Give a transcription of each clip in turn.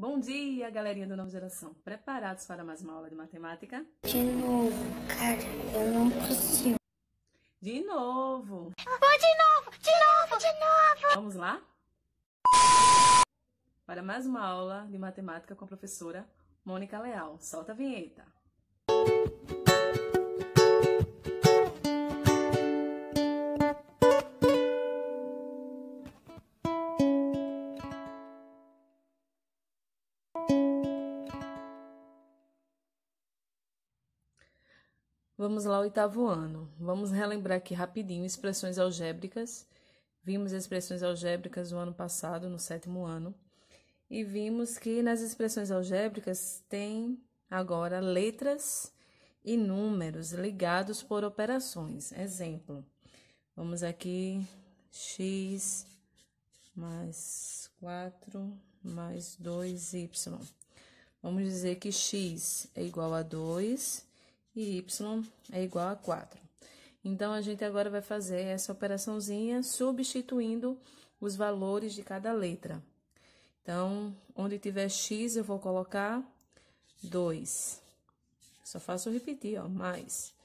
Bom dia, galerinha da Nova Geração. Preparados para mais uma aula de matemática? De novo, cara, eu não consigo. De novo! Eu vou de novo! Vamos lá? Para mais uma aula de matemática com a professora Mônica Leal. Solta a vinheta. Vamos lá, oitavo ano. Vamos relembrar aqui rapidinho expressões algébricas. Vimos expressões algébricas no ano passado, no sétimo ano. E vimos que nas expressões algébricas tem agora letras e números ligados por operações. Exemplo, vamos aqui, x mais 4 mais 2y. Vamos dizer que x é igual a 2 e y é igual a 4. Então, a gente agora vai fazer essa operaçãozinha substituindo os valores de cada letra. Então, onde tiver x, eu vou colocar 2. Só faço repetir, ó, mais.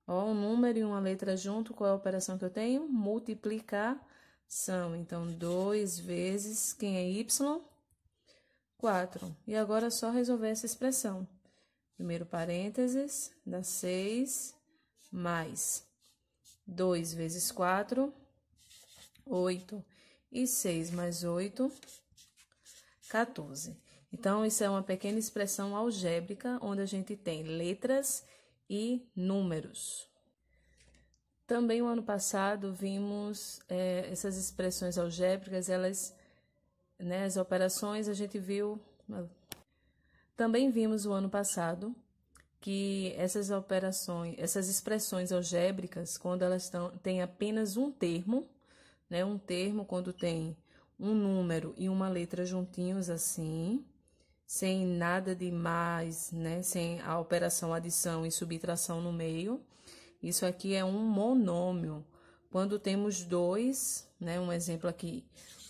Ó, um número e uma letra junto, qual é a operação que eu tenho? Multiplicação. Então, 2 vezes, quem é y? 4. E agora é só resolver essa expressão. Primeiro parênteses, dá 6, mais 2 vezes 4, 8. E 6 mais 8, 14. Então, isso é uma pequena expressão algébrica, onde a gente tem letras e números. Também, no ano passado, vimos essas expressões algébricas, elas, as operações, a gente viu... Também vimos o ano passado que essas expressões algébricas, quando elas têm apenas um termo, um termo quando tem um número e uma letra juntinhos assim, sem nada de mais, sem a operação adição e subtração no meio. Isso aqui é um monômio. Quando temos dois, um exemplo aqui,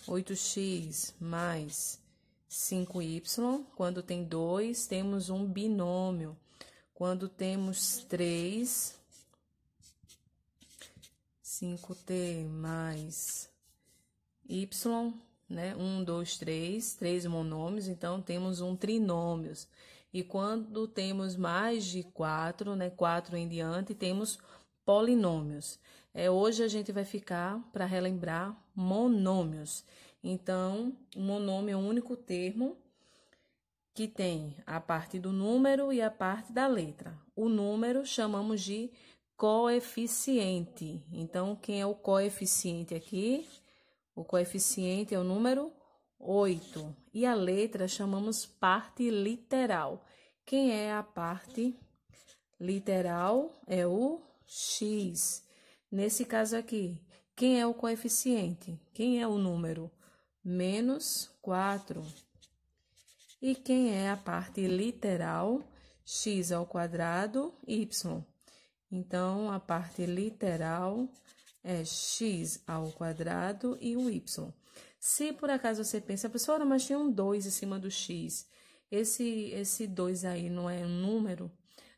8x mais 5y, quando tem 2, temos um binômio. Quando temos 3, 5t mais y, 1, 2, 3 monômios, então temos um trinômio. E quando temos mais de 4, 4 em diante, temos polinômios. Hoje a gente vai ficar para relembrar monômios. Então, o monômio é o único termo que tem a parte do número e a parte da letra. O número chamamos de coeficiente. Então, quem é o coeficiente aqui? O coeficiente é o número 8. E a letra chamamos parte literal. Quem é a parte literal? É o x. Nesse caso aqui, quem é o coeficiente? Quem é o número? Menos 4. E quem é a parte literal? X ao quadrado, y. Então, a parte literal é x ao quadrado e o y. Se por acaso você pensa, professora, mas tinha um 2 em cima do x. Esse 2 aí não é um número?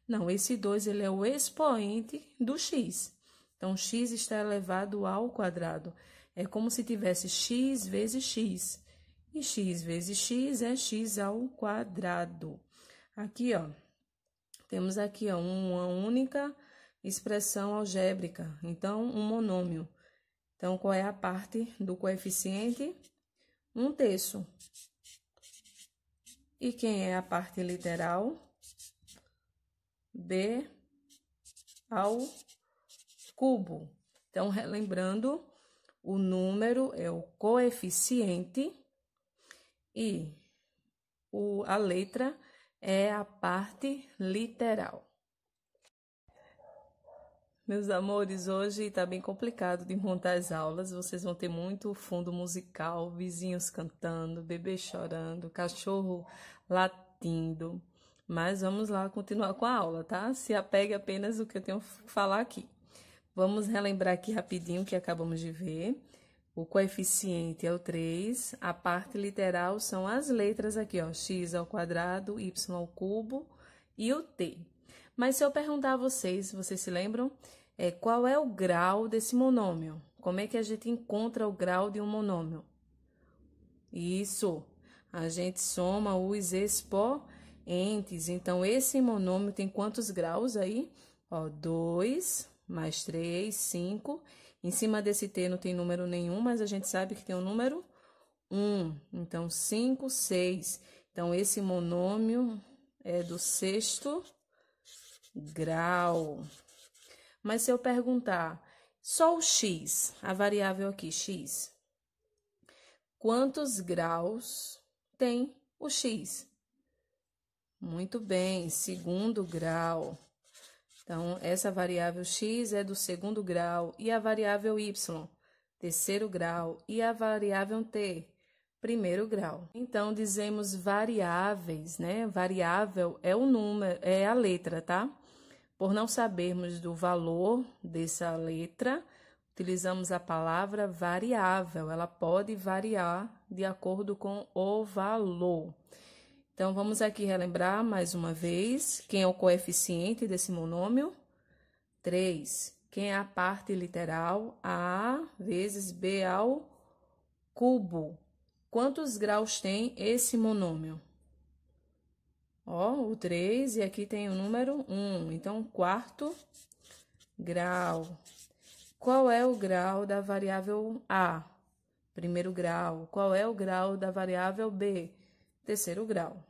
Não, esse 2 ele é o expoente do x. Então, x está elevado ao quadrado. É como se tivesse x vezes x. E x vezes x é x ao quadrado. Aqui, ó, temos aqui, ó, uma única expressão algébrica. Então, um monômio. Então, qual é a parte do coeficiente? 1/3. E quem é a parte literal? B ao cubo. Então, relembrando, o número é o coeficiente e a letra é a parte literal. Meus amores, hoje está bem complicado de montar as aulas. Vocês vão ter muito fundo musical, vizinhos cantando, bebê chorando, cachorro latindo. Mas vamos lá continuar com a aula, tá? Se apegue apenas o que eu tenho que falar aqui. Vamos relembrar aqui rapidinho o que acabamos de ver. O coeficiente é o 3, a parte literal são as letras aqui, ó, x ao quadrado, y ao cubo e o t. Mas se eu perguntar a vocês, vocês se lembram? Qual é o grau desse monômio? Como é que a gente encontra o grau de um monômio? Isso, a gente soma os expoentes. Então, esse monômio tem quantos graus aí? Ó, 2 mais 3, 5. Em cima desse t não tem número nenhum, mas a gente sabe que tem o número 1. Então, 5, 6. Então, esse monômio é do 6º grau. Mas se eu perguntar só o x, a variável aqui, x, quantos graus tem o x? Muito bem, 2º grau. Então, essa variável x é do 2º grau. E a variável y? 3º grau. E a variável t? 1º grau. Então, dizemos variáveis, né? Variável é o número, é a letra, tá? Por não sabermos do valor dessa letra, utilizamos a palavra variável. Ela pode variar de acordo com o valor. Então, vamos aqui relembrar mais uma vez quem é o coeficiente desse monômio? 3. Quem é a parte literal? A vezes B ao cubo. Quantos graus tem esse monômio? Ó, o 3 e aqui tem o número 1. Então, 4º grau. Qual é o grau da variável A? 1º grau. Qual é o grau da variável B? 3º grau.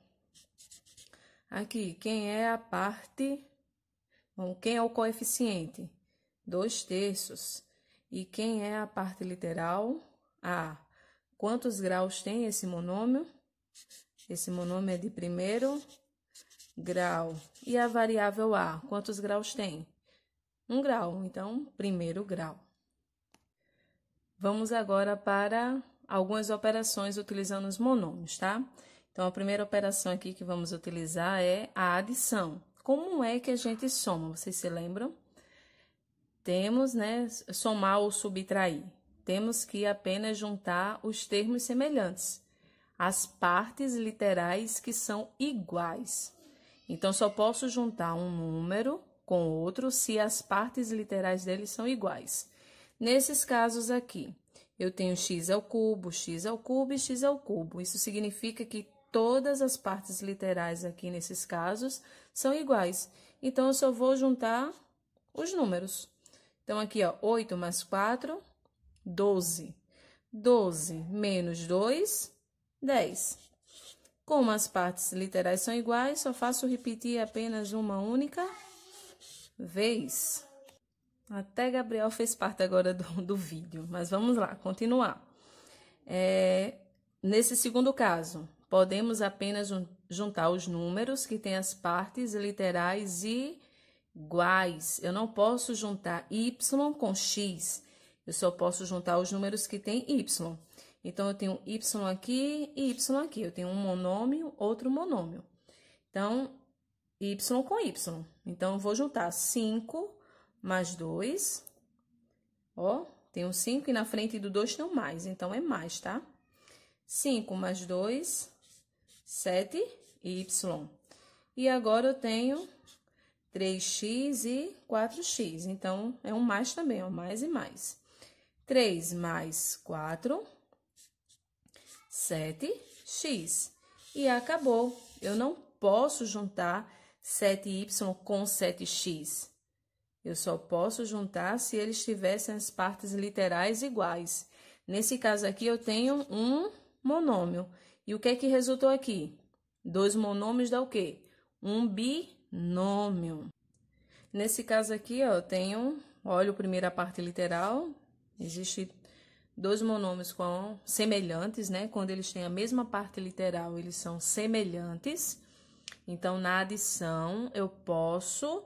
Aqui, quem é a parte? Bom, quem é o coeficiente? 2/3. E quem é a parte literal? A. Quantos graus tem esse monômio? Esse monômio é de 1º grau. E a variável A, quantos graus tem? 1 grau, então, 1º grau. Vamos agora para algumas operações utilizando os monômios, tá? Então, a primeira operação aqui que vamos utilizar é a adição. Como é que a gente soma? Vocês se lembram? Temos, né, somar ou subtrair. Temos que apenas juntar os termos semelhantes, as partes literais que são iguais. Então, só posso juntar um número com outro se as partes literais deles são iguais. Nesses casos aqui, eu tenho x ao cubo e x ao cubo. Isso significa que todas as partes literais aqui nesses casos são iguais. Então, eu só vou juntar os números. Então, aqui, ó, 8 mais 4, 12. 12 menos 2, 10. Como as partes literais são iguais, só faço repetir apenas uma única vez. Até Gabriel fez parte agora do vídeo, mas vamos lá, continuar. Nesse segundo caso, podemos apenas juntar os números que têm as partes literais iguais. Eu não posso juntar y com x, eu só posso juntar os números que têm y. Então, eu tenho y aqui e y aqui. Eu tenho um monômio, outro monômio. Então, y com y. Então, eu vou juntar 5 mais 2. Ó, tem um 5 e na frente do 2 tem um mais. Então, é mais, tá? 5 mais 2, 7y. E agora eu tenho 3x e 4x. Então, é um mais também, ó, mais e mais. 3 mais 4... 7x. E acabou. Eu não posso juntar 7y com 7x. Eu só posso juntar se eles tivessem as partes literais iguais. Nesse caso aqui, eu tenho um monômio. E o que é que resultou aqui? 2 monômios dá o quê? Um binômio. Nesse caso aqui, ó, eu tenho, olha, a primeira parte literal, existe 2 monômios semelhantes, né? Quando eles têm a mesma parte literal, eles são semelhantes. Então, na adição, eu posso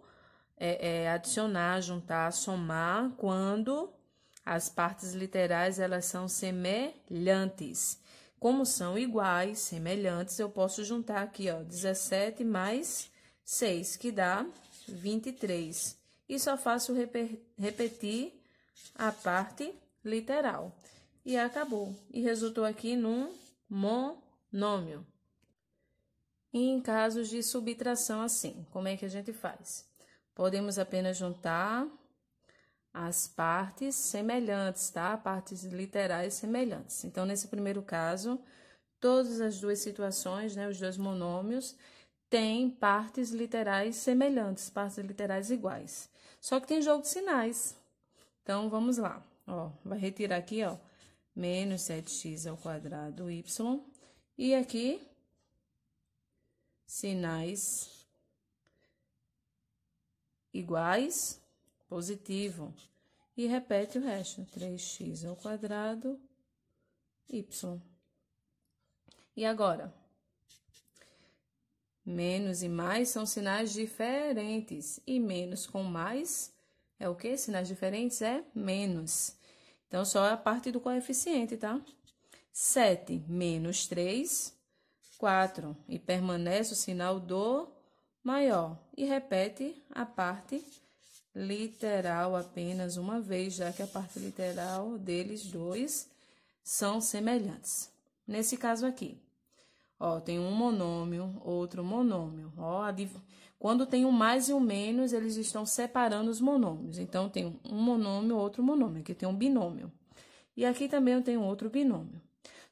adicionar, juntar, somar, quando as partes literais, elas são semelhantes. Como são iguais, semelhantes, eu posso juntar aqui, ó, 17 mais 6, que dá 23. E só faço repetir a parte literal. e acabou. E resultou aqui num monômio. E em casos de subtração assim, como é que a gente faz? Podemos apenas juntar as partes semelhantes, tá? Partes literais semelhantes. Então, nesse primeiro caso, todas as duas situações, né, os dois monômios, têm partes literais semelhantes, partes literais iguais. Só que tem jogo de sinais. Então, vamos lá. Ó, vai retirar aqui, ó, menos 7x ao quadrado y. E aqui, sinais iguais, positivo. E repete o resto, 3x ao quadrado y. E agora? Menos e mais são sinais diferentes. E menos com mais é o quê? Sinais diferentes é menos. Então, só a parte do coeficiente, tá? 7 menos 3, 4. E permanece o sinal do maior. E repete a parte literal apenas uma vez, já que a parte literal deles dois são semelhantes. Nesse caso aqui, ó, tem um monômio, outro monômio. Ó, quando tem um mais e um menos, eles estão separando os monômios. Então, tem um monômio, outro monômio. Aqui tem um binômio. E aqui também eu tenho outro binômio.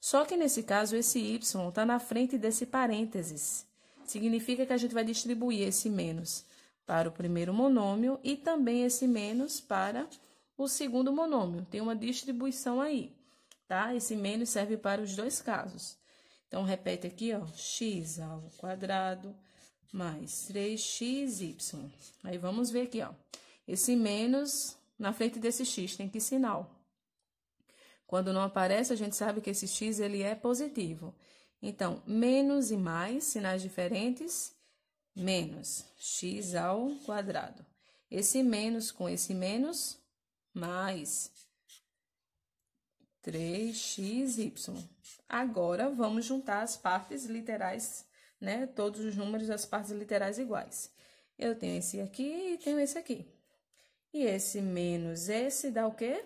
Só que nesse caso, esse y está na frente desse parênteses. Significa que a gente vai distribuir esse menos para o primeiro monômio e também esse menos para o segundo monômio. Tem uma distribuição aí, tá? Esse menos serve para os dois casos. Então, repete aqui, ó, x ao quadrado mais 3xy. Aí, vamos ver aqui, ó. Esse menos na frente desse x tem que sinal. Quando não aparece, a gente sabe que esse x ele é positivo. Então, menos e mais, sinais diferentes, menos x ao quadrado. Esse menos com esse menos, mais 3xy. Agora, vamos juntar as partes literais, né? Todos os números das partes literais iguais. Eu tenho esse aqui e tenho esse aqui. E esse menos esse dá o quê?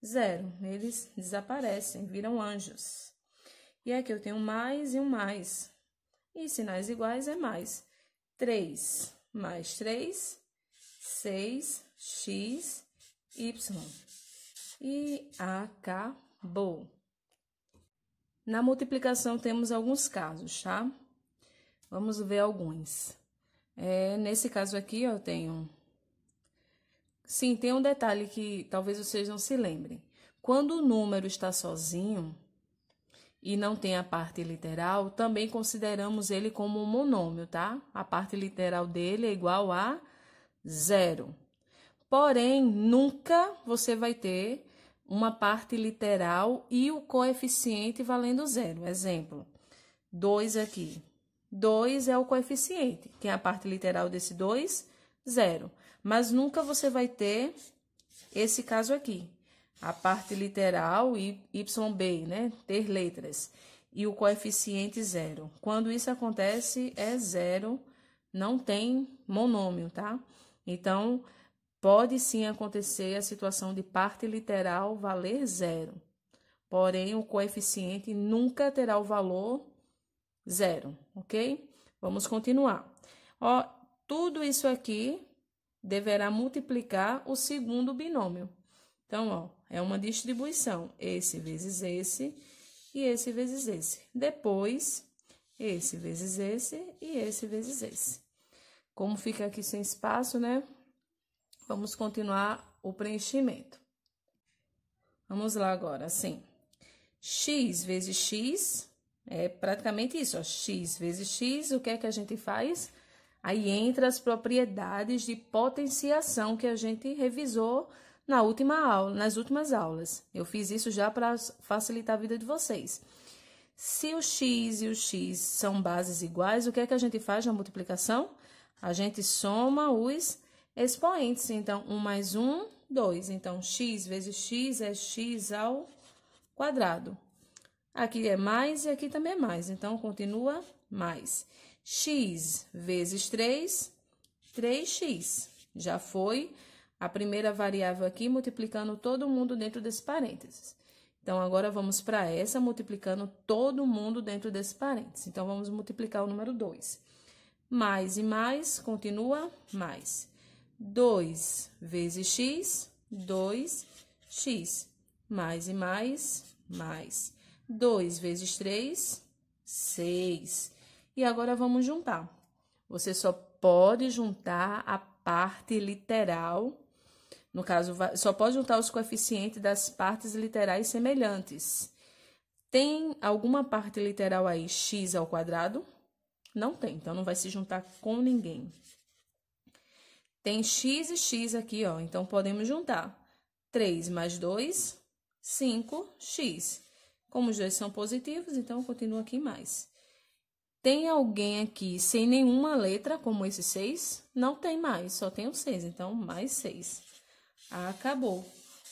0. Eles desaparecem, viram anjos. E aqui eu tenho mais e um mais. E sinais iguais é mais. 3 mais 3, 6xy. E acabou. Na multiplicação temos alguns casos, tá? Vamos ver alguns. Nesse caso aqui, eu tenho... Sim, tem um detalhe que talvez vocês não se lembrem. Quando o número está sozinho e não tem a parte literal, também consideramos ele como um monômio, tá? A parte literal dele é igual a 0. Porém, nunca você vai ter uma parte literal e o coeficiente valendo 0. Exemplo, 2 aqui. 2 é o coeficiente. Quem é a parte literal desse 2? 0. Mas nunca você vai ter esse caso aqui. A parte literal e YB, né? Ter letras. E o coeficiente 0. Quando isso acontece, é 0. Não tem monômio, tá? Então, pode sim acontecer a situação de parte literal valer 0. Porém, o coeficiente nunca terá o valor 0, ok? Vamos continuar. Ó, tudo isso aqui deverá multiplicar o segundo binômio. Então, ó, é uma distribuição. Esse vezes esse e esse vezes esse. Depois, esse vezes esse e esse vezes esse. Como fica aqui sem espaço, né? Vamos continuar o preenchimento. Vamos lá agora, assim. X vezes x é praticamente isso, ó. X vezes x, o que é que a gente faz? Aí entra as propriedades de potenciação que a gente revisou nas últimas aulas. Eu fiz isso já para facilitar a vida de vocês. Se o x e o x são bases iguais, o que é que a gente faz na multiplicação? A gente soma os expoentes. Então, 1 mais 1, 2. Então, x vezes x é x ao quadrado. Aqui é mais e aqui também é mais. Então, continua mais. X vezes 3, 3x. Já foi a primeira variável aqui, multiplicando todo mundo dentro desse parênteses. Então, agora vamos para essa, multiplicando todo mundo dentro desse parênteses. Então, vamos multiplicar o número 2. Mais e mais, continua mais. 2 vezes x, 2x. Mais e mais, mais. 2 vezes 3, 6. E agora vamos juntar. Você só pode juntar a parte literal. No caso, só pode juntar os coeficientes das partes literais semelhantes. Tem alguma parte literal aí, x ao quadrado? Não tem, então não vai se juntar com ninguém. Tem x e x aqui, ó, então podemos juntar. 3 mais 2, 5x. Como os dois são positivos, então continua aqui mais. Tem alguém aqui sem nenhuma letra, como esse 6? Não tem mais, só tem o 6, então mais 6. Acabou.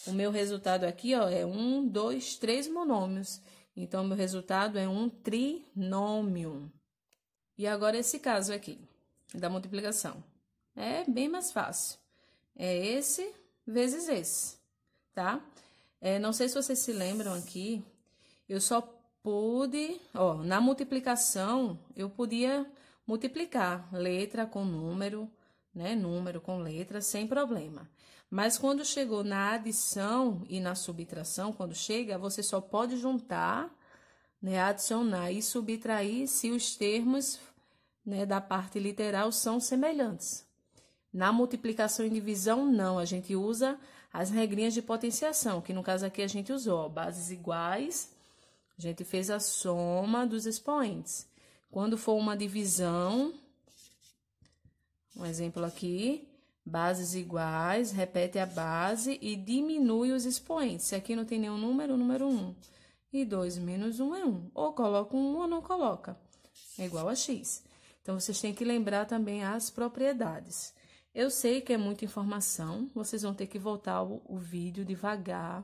O meu resultado aqui, ó, é 1, 2, 3 monômios. Então, meu resultado é um trinômio. E agora esse caso aqui, da multiplicação. É bem mais fácil. É esse vezes esse, tá? Não sei se vocês se lembram aqui, eu só pude, ó, na multiplicação, eu podia multiplicar letra com número, né? Número com letra, sem problema. Mas quando chegou na adição e na subtração, quando chega, você só pode juntar, né? Adicionar e subtrair se os termos, né, da parte literal são semelhantes. Na multiplicação e divisão, não, a gente usa as regrinhas de potenciação, que no caso aqui a gente usou, ó, bases iguais, a gente fez a soma dos expoentes. Quando for uma divisão, um exemplo aqui, bases iguais, repete a base e diminui os expoentes. Se aqui não tem nenhum número, o número 1. E 2 menos 1 é 1. Ou coloca um 1 ou não coloca. É igual a x. Então, vocês têm que lembrar também as propriedades. Eu sei que é muita informação, vocês vão ter que voltar o vídeo devagar,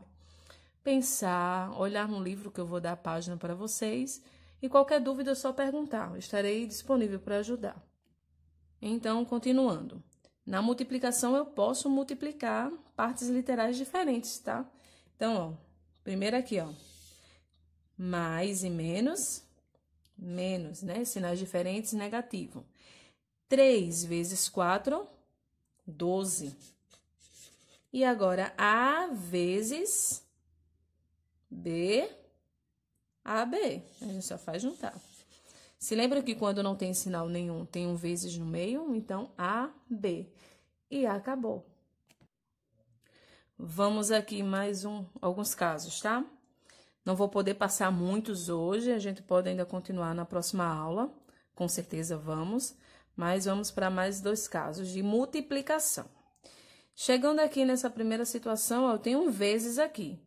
pensar, olhar no livro que eu vou dar a página para vocês, e qualquer dúvida é só perguntar, eu estarei disponível para ajudar. Então, continuando. Na multiplicação, eu posso multiplicar partes literais diferentes, tá? Então, ó, primeiro aqui, ó, mais e menos, menos, né? Sinais diferentes, negativo. 3 vezes 4, 12. E agora, A vezes B, AB. A gente só faz juntar. Se lembra que quando não tem sinal nenhum, tem um vezes no meio? Então, AB. E acabou. Vamos aqui mais alguns casos, tá? Não vou poder passar muitos hoje, a gente pode ainda continuar na próxima aula. Com certeza vamos. Mas vamos para mais 2 casos de multiplicação. Chegando aqui nessa primeira situação, eu tenho um vezes aqui.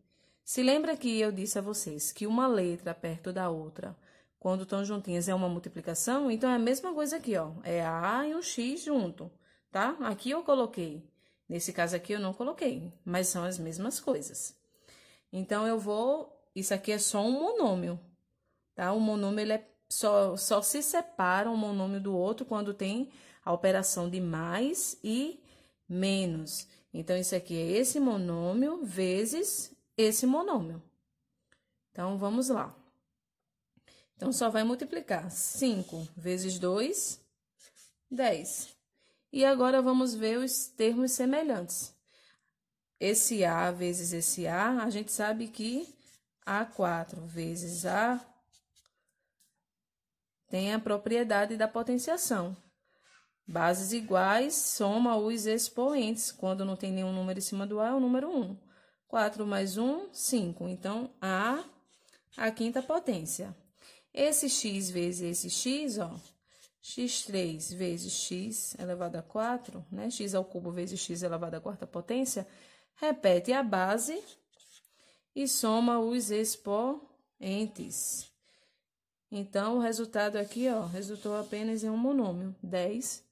Se lembra que eu disse a vocês que uma letra perto da outra, quando estão juntinhas, é uma multiplicação? Então, é a mesma coisa aqui, ó. É A e um X junto, tá? Aqui eu coloquei. Nesse caso aqui eu não coloquei, mas são as mesmas coisas. Então, eu vou... Isso aqui é só um monômio, tá? O monômio, ele é só se separa um monômio do outro quando tem a operação de mais e menos. Então, isso aqui é esse monômio vezes esse monômio. Então, vamos lá. Então, só vai multiplicar 5 vezes 2, 10. E agora, vamos ver os termos semelhantes. Esse A vezes esse A, a gente sabe que A4 vezes A tem a propriedade da potenciação. Bases iguais, soma os expoentes. Quando não tem nenhum número em cima do A, é o número 1. 4 mais 1, 5. Então, a quinta potência. Esse x vezes esse x, ó, x3 vezes x elevado a 4, né? X ao cubo vezes x elevado à quarta potência, repete a base e soma os expoentes. Então, o resultado aqui, ó, resultou apenas em um monômio, 10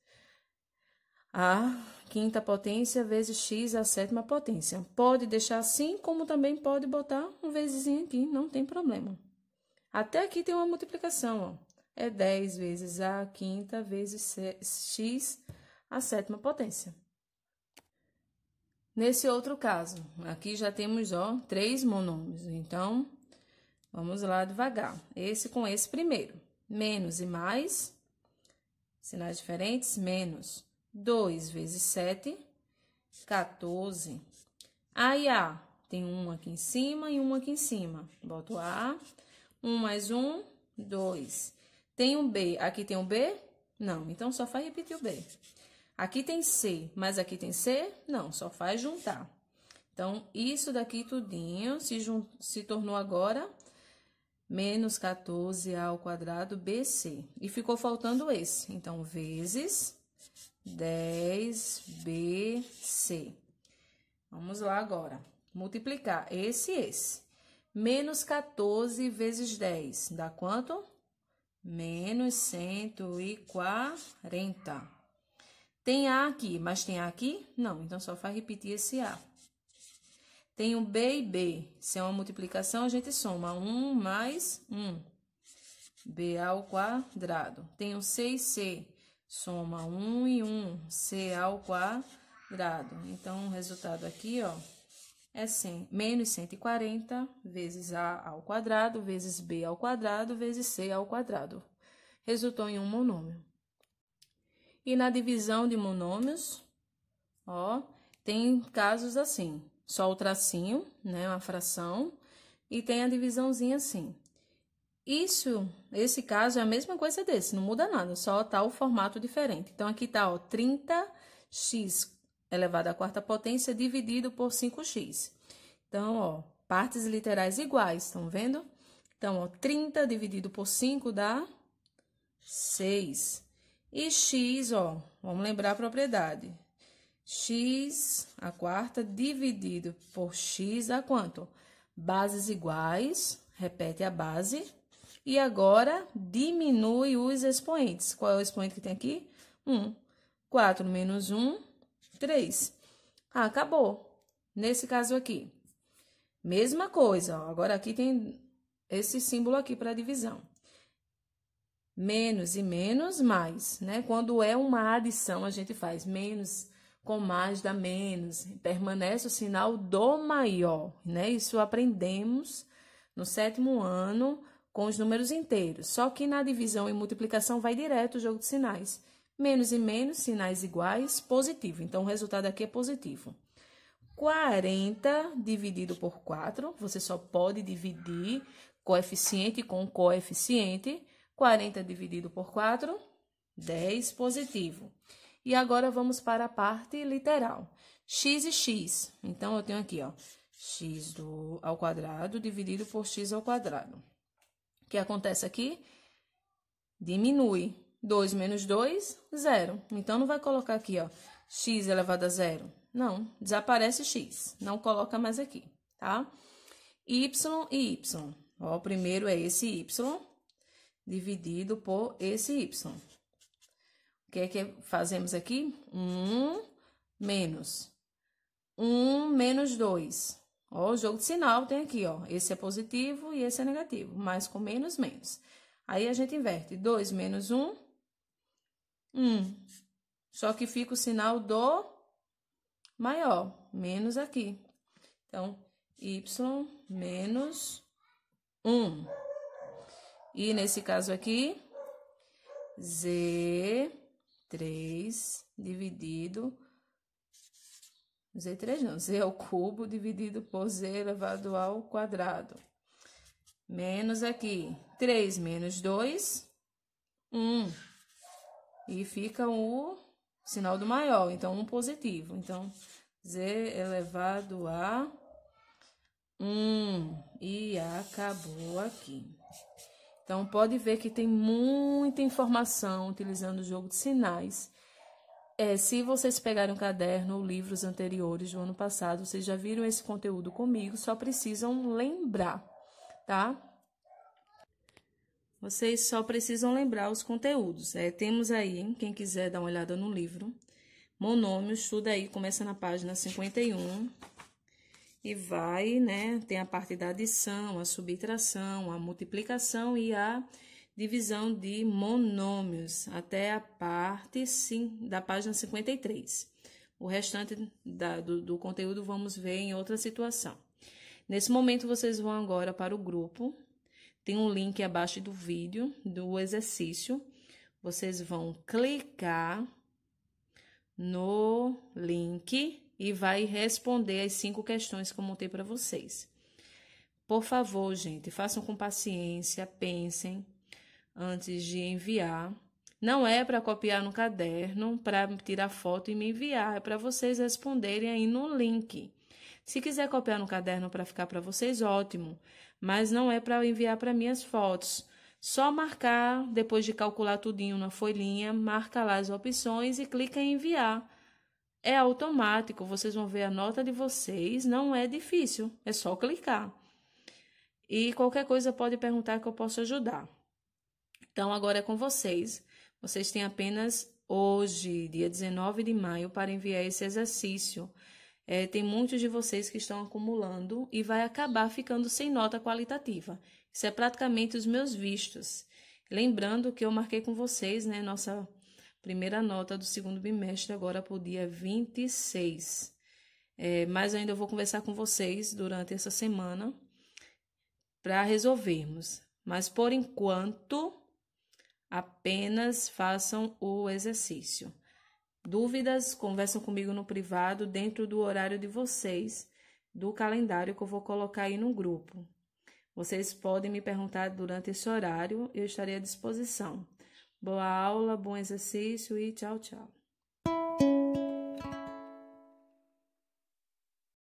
a quinta potência vezes x a sétima potência. Pode deixar assim, como também pode botar um vezesinho aqui, não tem problema. Até aqui tem uma multiplicação, ó. É 10 vezes a quinta vezes x a sétima potência. Nesse outro caso, aqui já temos, ó, 3 monômios. Então, vamos lá devagar. Esse com esse primeiro. Menos e mais, sinais diferentes, menos 2 vezes 7, 14. Aí, A, tem um aqui em cima e um aqui em cima. Boto A, 1 mais 1, 2. Tem um B, aqui tem um B? Não, então só faz repetir o B. Aqui tem C, mas aqui tem C? Não, só faz juntar. Então, isso daqui tudinho se tornou agora menos 14A ao quadrado BC. E ficou faltando esse. Então, vezes 10BC. Vamos lá agora. Multiplicar esse e esse. Menos 14 vezes 10 dá quanto? Menos 140. Tem A aqui, mas tem A aqui? Não, então só faz repetir esse A. Tem o B e B. Se é uma multiplicação, a gente soma 1 mais 1. B ao quadrado. Tem o C e C. Soma 1 e 1. C ao quadrado. Então, o resultado aqui, ó, é menos 140 vezes A ao quadrado, vezes B ao quadrado, vezes C ao quadrado. Resultou em um monômio. E na divisão de monômios, ó, tem casos assim, só o tracinho, né, uma fração, e tem a divisãozinha assim. Esse caso é a mesma coisa desse, não muda nada, só tá o formato diferente. Então, aqui tá, ó, 30x elevado à quarta potência dividido por 5x. Então, ó, partes literais iguais, estão vendo? Então, ó, 30 dividido por 5 dá 6. E x, ó, vamos lembrar a propriedade. X à quarta dividido por x dá quanto? Bases iguais, repete a base. E agora, diminui os expoentes. Qual é o expoente que tem aqui? 1. 4 menos 1, 3. Ah, acabou. Nesse caso aqui, mesma coisa, ó. Agora aqui tem esse símbolo aqui para divisão. Menos e menos, mais, né? Quando é uma adição, a gente faz menos com mais dá menos. Permanece o sinal do maior, né? Isso aprendemos no 7º ano com os números inteiros. Só que na divisão e multiplicação vai direto o jogo de sinais. Menos e menos, sinais iguais, positivo. Então, o resultado aqui é positivo. 40 dividido por 4, você só pode dividir coeficiente com coeficiente. 40 dividido por 4, 10 positivo. E agora vamos para a parte literal. X e x. Então, eu tenho aqui, ó, x ao quadrado dividido por x ao quadrado. O que acontece aqui? Diminui. 2 menos 2, 0. Então, não vai colocar aqui, ó, x elevado a 0. Não, desaparece x. Não coloca mais aqui, tá? Y e y. Ó, o primeiro é esse y dividido por esse y. O que é que fazemos aqui? 1 menos 2. Ó, o jogo de sinal tem aqui, ó. Esse é positivo e esse é negativo. Mais com menos, menos. Aí, a gente inverte. 2 menos 1, 1. Só que fica o sinal do maior. Menos aqui. Então, y menos 1. E nesse caso aqui, Z3 dividido... Z3 não, Z ao cubo dividido por Z elevado ao quadrado. Menos aqui, 3 menos 2, 1. E fica o sinal do maior, então 1 positivo. Então, Z elevado a 1. E acabou aqui. Então, pode ver que tem muita informação utilizando o jogo de sinais. Se vocês pegarem um caderno ou livros anteriores do ano passado, vocês já viram esse conteúdo comigo, só precisam lembrar, tá? Vocês só precisam lembrar os conteúdos. Temos aí, quem quiser dar uma olhada no livro, monômios, estuda aí, começa na página 51 e vai, né? Tem a parte da adição, a subtração, a multiplicação e a divisão de monômios, até a parte da página 53. O restante do conteúdo vamos ver em outra situação. Nesse momento, vocês vão agora para o grupo. Tem um link abaixo do vídeo, do exercício. Vocês vão clicar no link e vai responder as 5 questões que eu montei para vocês. Por favor, gente, façam com paciência, pensem antes de enviar. Não é para copiar no caderno, para tirar foto e me enviar, é para vocês responderem aí no link. Se quiser copiar no caderno para ficar para vocês, ótimo, mas não é para enviar para mim as fotos. Só marcar, depois de calcular tudinho na folhinha, marca lá as opções e clica em enviar. É automático, vocês vão ver a nota de vocês, não é difícil, é só clicar. E qualquer coisa pode perguntar que eu posso ajudar. Então, agora é com vocês. Vocês têm apenas hoje, dia 19 de maio, para enviar esse exercício. Tem muitos de vocês que estão acumulando e vai acabar ficando sem nota qualitativa. Isso é praticamente os meus vistos. Lembrando que eu marquei com vocês, né, nossa primeira nota do segundo bimestre agora para o dia 26. Mas ainda eu vou conversar com vocês durante essa semana para resolvermos. Mas por enquanto, apenas façam o exercício. Dúvidas, conversam comigo no privado, dentro do horário de vocês, do calendário que eu vou colocar aí no grupo. Vocês podem me perguntar durante esse horário, eu estarei à disposição. Boa aula, bom exercício e tchau, tchau.